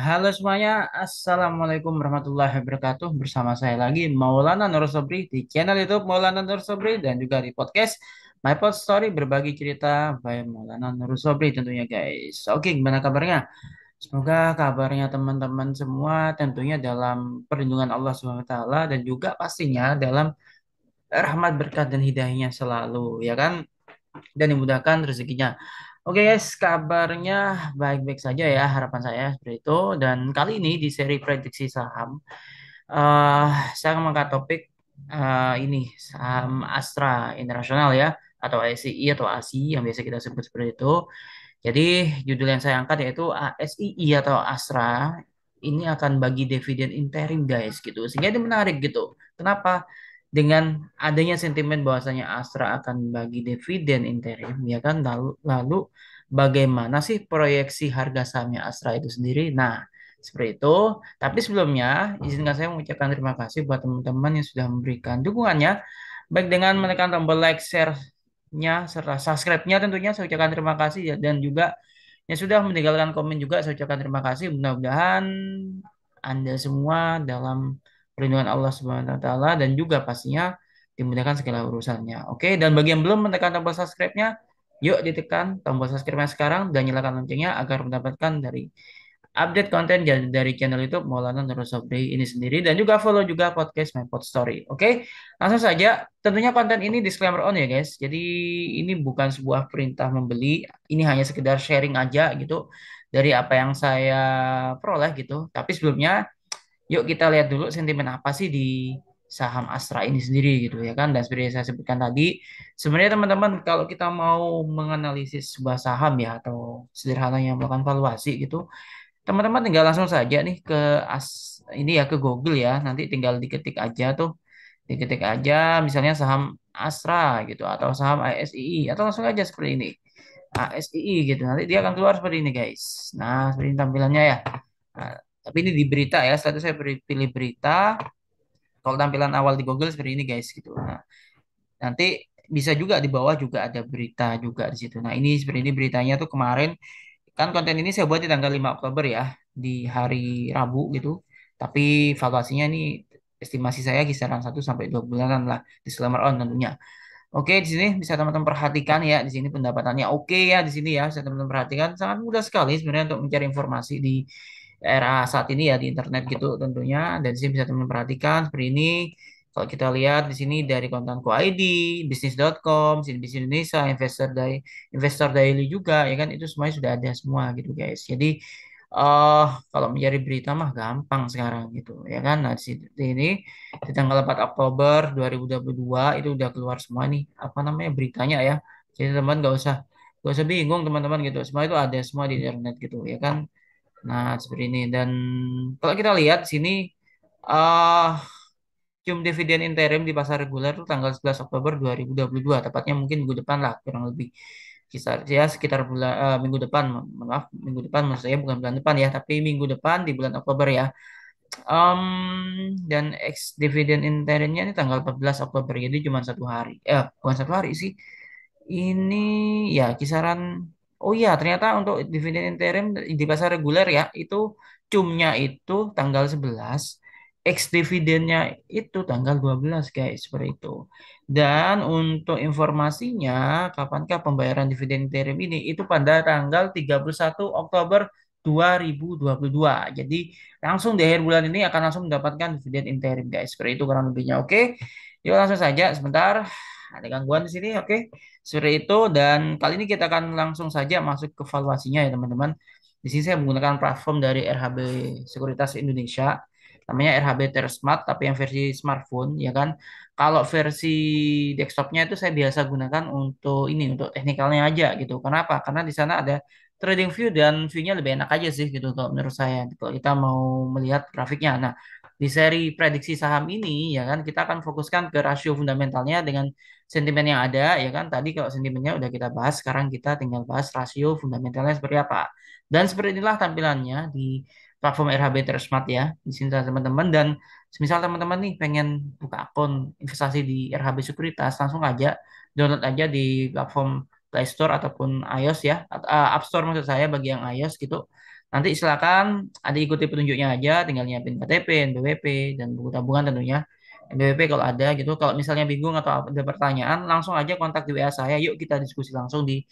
Halo semuanya, Assalamualaikum warahmatullahi wabarakatuh. Bersama saya lagi Maulana Nur Sobri di channel YouTube Maulana Nur Sobri dan juga di podcast My Pod Story berbagi cerita by Maulana Nur Sobri tentunya guys. Oke, gimana kabarnya? Semoga kabarnya teman-teman semua tentunya dalam perlindungan Allah Subhanahu wa taala dan juga pastinya dalam rahmat berkat dan hidayahnya selalu, ya kan? Dan dimudahkan rezekinya. Oke guys, kabarnya baik-baik saja ya harapan saya seperti itu. Dan kali ini di seri prediksi saham, eh saya akan mengangkat topik ini saham Astra Internasional ya, atau ASI atau ASI yang biasa kita sebut seperti itu. Jadi judul yang saya angkat yaitu ASII atau Astra ini akan bagi dividen interim guys gitu. Sehingga ini menarik gitu. Kenapa? Dengan adanya sentimen bahwasanya Astra akan bagi dividen interim ya kan lalu bagaimana sih proyeksi harga sahamnya Astra itu sendiri? Nah, seperti itu. Tapi sebelumnya izinkan saya mengucapkan terima kasih buat teman-teman yang sudah memberikan dukungannya baik dengan menekan tombol like, share-nya serta subscribe-nya tentunya saya ucapkan terima kasih ya, dan juga yang sudah meninggalkan komen juga saya ucapkan terima kasih. Mudah-mudahan Anda semua dalam perlindungan Allah Subhanahu wa taala dan juga pastinya dimudahkan segala urusannya. Oke, dan bagi yang belum menekan tombol subscribe-nya, yuk ditekan tombol subscribe-nya sekarang dan nyalakan loncengnya agar mendapatkan dari update konten dari channel YouTube Maulana Nurul Sobri ini sendiri dan juga follow juga podcast My Pod Story. Oke, langsung saja. Tentunya konten ini disclaimer on ya guys. Jadi ini bukan sebuah perintah membeli, ini hanya sekedar sharing aja gitu dari apa yang saya peroleh gitu. Tapi sebelumnya, yuk kita lihat dulu sentimen apa sih di saham Astra ini sendiri gitu ya kan. Dan seperti yang saya sebutkan tadi, sebenarnya teman-teman kalau kita mau menganalisis sebuah saham ya atau sederhananya melakukan valuasi gitu, teman-teman tinggal langsung saja nih ke ini ya ke Google ya. Nanti tinggal diketik aja tuh. Diketik aja misalnya saham Astra gitu atau saham ASII atau langsung aja seperti ini. ASII gitu. Nanti dia akan keluar seperti ini guys. Nah, seperti ini tampilannya ya. Nah, tapi ini di berita ya. Setelah itu saya pilih berita. Kalau tampilan awal di Google seperti ini guys gitu. Nah, nanti bisa juga di bawah juga ada berita juga di situ. Nah, ini seperti ini beritanya tuh kemarin. Kan konten ini saya buat di tanggal 5 Oktober ya, di hari Rabu gitu. Tapi valuasinya ini estimasi saya kisaran 1 sampai 2 bulanan lah, disclaimer on tentunya. Oke, di sini bisa teman-teman perhatikan ya, di sini pendapatannya oke ya, di sini ya, bisa teman-teman perhatikan sangat mudah sekali sebenarnya untuk mencari informasi di era saat ini ya di internet gitu tentunya. Dan di sini bisa teman-teman perhatikan seperti ini. Kalau kita lihat di sini dari kontanku ID, bisnis.com, CNBC Indonesia, Investor Daily juga ya kan itu semuanya sudah ada semua gitu guys. Jadi kalau mencari berita mah gampang sekarang gitu ya kan. Nah, di sini di tanggal 4 Oktober 2022 itu udah keluar semua nih apa namanya beritanya ya. Jadi teman nggak usah bingung teman-teman gitu. Semua itu ada semua di internet gitu ya kan. Nah, seperti ini. Dan kalau kita lihat di sini, uh, cium dividen interim di pasar reguler itu tanggal 11 Oktober 2022. Tepatnya mungkin minggu depan lah, kurang lebih. Sekitar bulan minggu depan, maaf, minggu depan maksud saya bukan bulan depan ya, tapi minggu depan di bulan Oktober ya. Dan ex dividen interimnya ini tanggal 14 Oktober, jadi cuma 1 hari. Bukan 1 hari sih. Ini ya kisaran. Oh iya, ternyata untuk dividen interim di pasar reguler ya, itu cumnya itu tanggal 11, ex dividennya itu tanggal 12 guys, seperti itu. Dan untuk informasinya, kapankah pembayaran dividen interim ini itu pada tanggal 31 Oktober 2022. Jadi langsung di akhir bulan ini akan langsung mendapatkan dividen interim guys. Seperti itu kurang lebihnya. Oke. Yuk langsung saja sebentar. Ada gangguan di sini, oke. Seperti itu dan kali ini kita akan langsung saja masuk ke valuasinya ya teman-teman. Di sini saya menggunakan platform dari RHB Sekuritas Indonesia. Namanya RHB Tersmart tapi yang versi smartphone ya kan. Kalau versi desktopnya itu saya biasa gunakan untuk ini untuk teknikalnya aja gitu. Kenapa? Karena di sana ada trading view dan view-nya lebih enak aja sih gitu kalau menurut saya. Kalau kita mau melihat grafiknya. Nah, di seri prediksi saham ini ya kan kita akan fokuskan ke rasio fundamentalnya dengan sentimen yang ada ya kan. Tadi kalau sentimennya udah kita bahas, sekarang kita tinggal bahas rasio fundamentalnya seperti apa. Dan seperti inilah tampilannya di platform RHB Tersmart ya. Di sini teman-teman, dan misal teman-teman nih pengen buka akun investasi di RHB Sekuritas, langsung aja download aja di platform Play Store ataupun iOS ya, App Store maksud saya bagi yang iOS gitu. Nanti silakan ada ikuti petunjuknya aja, tinggal nyiapin KTP, NPWP, dan buku tabungan tentunya. NPWP kalau ada gitu. Kalau misalnya bingung atau ada pertanyaan, langsung aja kontak di WA saya. Yuk kita diskusi langsung di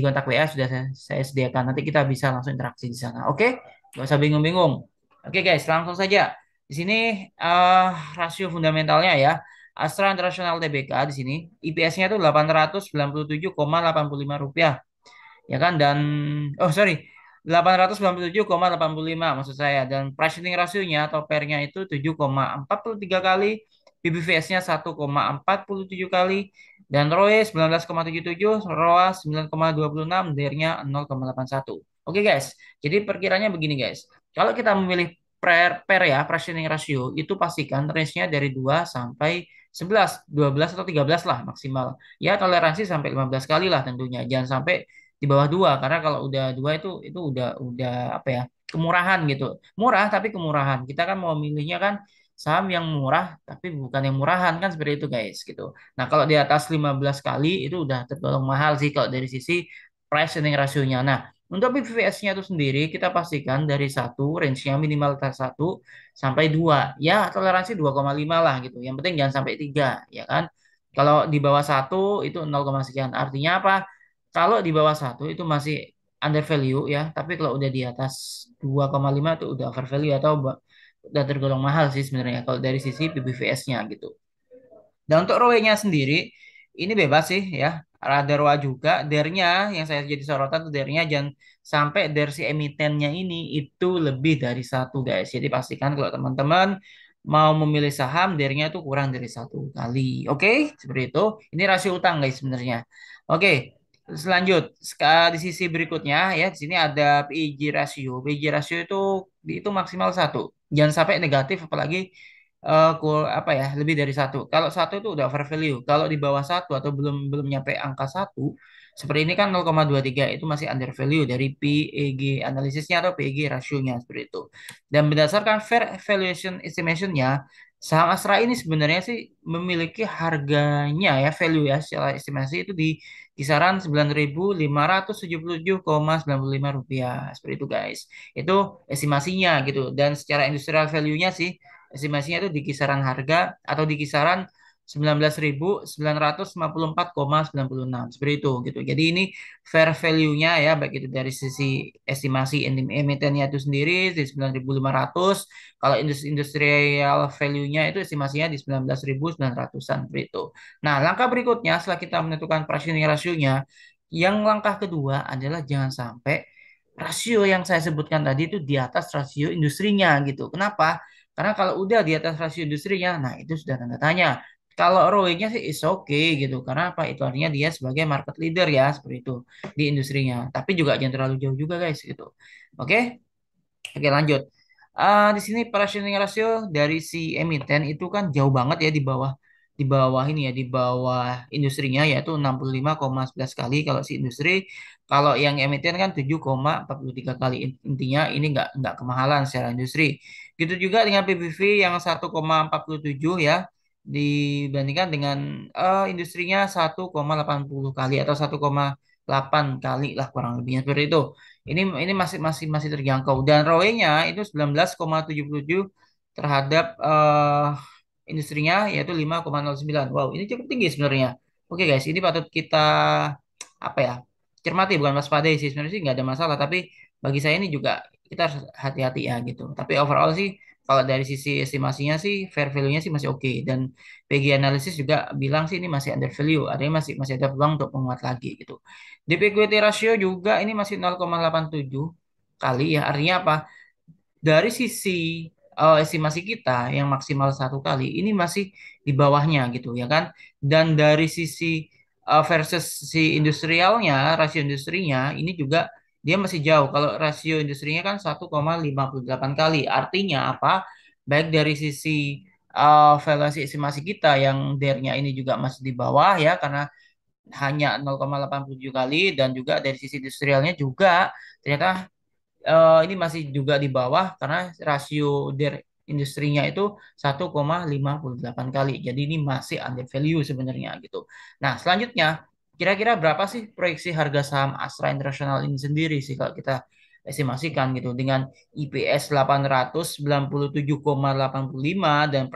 kontak WA sudah saya sediakan. Nanti kita bisa langsung interaksi di sana. Oke? Gak usah bingung-bingung. Oke guys, langsung saja. Di sini eh, rasio fundamentalnya ya. Astra International Tbk di sini IPS-nya itu 897,85 rupiah ya kan, dan oh sorry, 897,85 maksud saya, dan price earning rasionya atau PER-nya itu 7,43 kali, PBVS-nya 1,47 kali, dan ROE 19,77, ROA 9,26, DER-nya 0,81. Oke guys, jadi perkiranya begini guys. Kalau kita memilih PER ya, price earning ratio, itu pastikan range-nya dari 2 sampai 11, 12 atau 13 lah maksimal. Ya toleransi sampai 15 kali lah tentunya. Jangan sampai di bawah 2, karena kalau udah 2 itu udah apa ya, kemurahan gitu. Murah tapi kemurahan. Kita kan mau milihnya kan saham yang murah tapi bukan yang murahan kan, seperti itu guys gitu. Nah, kalau di atas 15 kali itu udah tergolong mahal sih kalau dari sisi price earning rasionya. Nah, untuk BVS-nya itu sendiri kita pastikan dari satu, range-nya minimal dari 1 sampai 2. Ya, toleransi 2,5 lah gitu. Yang penting jangan sampai 3 ya kan. Kalau di bawah satu itu 0, sekian. Artinya apa? Kalau di bawah satu itu masih under value ya, tapi kalau udah di atas 2,5 itu udah over value atau udah tergolong mahal sih sebenarnya kalau dari sisi PBVS-nya gitu. Dan untuk ROE-nya sendiri ini bebas sih ya. Ada ROA juga, DER-nya yang saya jadi sorotan tuh DER-nya jangan sampai DER si emitennya ini itu lebih dari satu guys. Jadi pastikan kalau teman-teman mau memilih saham DER-nya itu kurang dari 1 kali. Oke, seperti itu. Ini rasio utang guys sebenarnya. Oke, selanjut di sisi berikutnya ya, di sini ada PEG rasio. PEG rasio itu maksimal 1. Jangan sampai negatif, apalagi apa ya, lebih dari satu. Kalau satu itu udah over value. Kalau di bawah satu atau belum belum nyampe angka satu, seperti ini kan 0,23 itu masih under value dari PEG analisisnya atau PEG rasionya seperti itu. Dan berdasarkan fair valuation estimationnya, saham Astra ini sebenarnya sih memiliki harganya ya, value ya secara estimasi itu di kisaran 9.577,95 rupiah seperti itu guys. Itu estimasinya gitu, dan secara industrial value-nya sih estimasinya itu di kisaran harga atau di kisaran 19.954,96 seperti itu gitu. Jadi ini fair value-nya ya, baik itu dari sisi estimasi emitennya itu sendiri di 9.500. Kalau industrial value-nya itu estimasinya di 19.900-an seperti itu. Nah, langkah berikutnya setelah kita menentukan pricing rasionya, yang langkah kedua adalah jangan sampai rasio yang saya sebutkan tadi itu di atas rasio industrinya gitu. Kenapa? Karena kalau udah di atas rasio industrinya, nah itu sudah tanda tanya. Kalau ROE-nya sih is okay gitu. Karena apa? Itu artinya dia sebagai market leader ya, seperti itu di industrinya. Tapi juga jangan terlalu jauh juga guys gitu. Oke? Oke, lanjut. Di sini positioning rasio dari si emiten itu kan jauh banget ya, di bawah ini ya, di bawah industrinya, yaitu 65,11 kali kalau si industri. Kalau yang emiten kan 7,43 kali. Intinya ini nggak kemahalan secara industri. Gitu juga dengan PBV yang 1,47 ya, dibandingkan dengan industrinya 1,80 kali atau 1,8 kali lah kurang lebihnya seperti itu. Ini masih terjangkau, dan ROE-nya itu 19,77 terhadap industrinya yaitu 5,09. Wow, ini cukup tinggi sebenarnya. Oke guys, ini patut kita apa ya? Cermati, bukan waspadai sih, sebenarnya sih nggak ada masalah, tapi bagi saya ini juga kita harus hati-hati ya gitu. Tapi overall sih kalau dari sisi estimasinya sih fair value-nya sih masih oke, dan PG Analysis juga bilang sih ini masih under value, artinya masih masih ada peluang untuk menguat lagi gitu. Debt equity ratio juga ini masih 0,87 kali ya. Artinya apa? Dari sisi estimasi kita yang maksimal 1 kali ini masih di bawahnya gitu ya kan. Dan dari sisi versus si industrialnya, rasio industrinya ini juga dia masih jauh. Kalau rasio industrinya kan 1,58 kali. Artinya apa? Baik dari sisi valuasi estimasi kita yang DER-nya ini juga masih di bawah ya, karena hanya 0,87 kali, dan juga dari sisi industrialnya juga ternyata ini masih juga di bawah karena rasio der industrinya itu 1,58 kali. Jadi ini masih under value sebenarnya gitu. Nah, selanjutnya kira-kira berapa sih proyeksi harga saham Astra International ini sendiri sih kalau kita estimasikan gitu dengan IPS 897,85 dan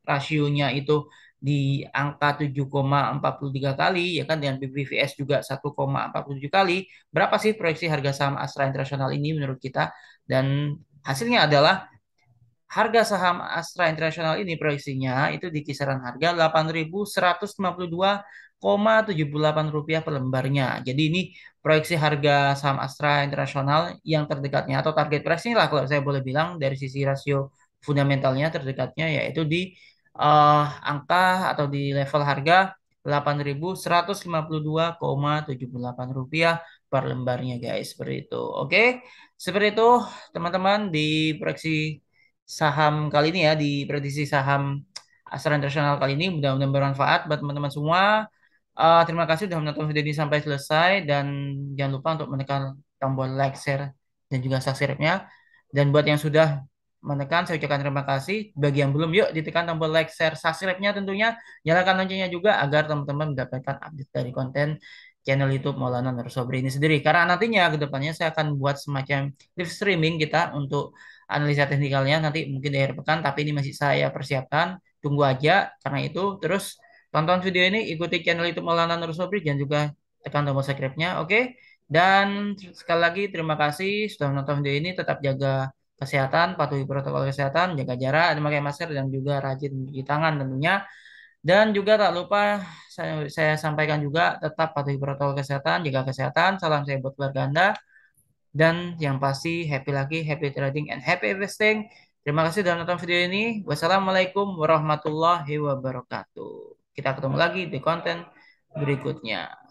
rasionya itu di angka 7,43 kali ya kan, dengan BBVS juga 1,47 kali. Berapa sih proyeksi harga saham Astra International ini menurut kita? Dan hasilnya adalah harga saham Astra International ini proyeksinya itu di kisaran harga 8.152,78 rupiah per lembarnya. Jadi ini proyeksi harga saham Astra International yang terdekatnya atau target price lah kalau saya boleh bilang dari sisi rasio fundamentalnya terdekatnya yaitu di angka atau di level harga 8.152,78 rupiah per lembarnya guys, seperti itu. Oke, seperti itu teman-teman di proyeksi saham kali ini ya, di prediksi saham Astra International kali ini. Mudah-mudahan bermanfaat buat teman-teman semua. Terima kasih sudah menonton video ini sampai selesai dan jangan lupa untuk menekan tombol like, share, dan juga subscribe-nya. Dan buat yang sudah menekan, saya ucapkan terima kasih. Bagi yang belum, yuk ditekan tombol like, share, subscribe-nya tentunya. Nyalakan loncengnya juga agar teman-teman mendapatkan update dari konten channel YouTube Maulana Nur Sobri ini sendiri. Karena nantinya ke depannya saya akan buat semacam live streaming kita untuk analisa teknikalnya nanti mungkin di akhir pekan, tapi ini masih saya persiapkan. Tunggu aja karena itu. Terus tonton video ini, ikuti channel YouTube Maulana Nur Sobri dan juga tekan tombol subscribe-nya. Oke. Dan sekali lagi terima kasih sudah menonton video ini. Tetap jaga kesehatan, patuhi protokol kesehatan, jaga jarak, dan pakai masker dan juga rajin mencuci tangan tentunya. Dan juga tak lupa saya sampaikan juga tetap patuhi protokol kesehatan, jaga kesehatan. Salam sehat buat keluarga Anda. Dan yang pasti happy lagi, happy trading and happy investing. Terima kasih sudah menonton video ini. Wassalamualaikum warahmatullahi wabarakatuh. Kita ketemu lagi di konten berikutnya.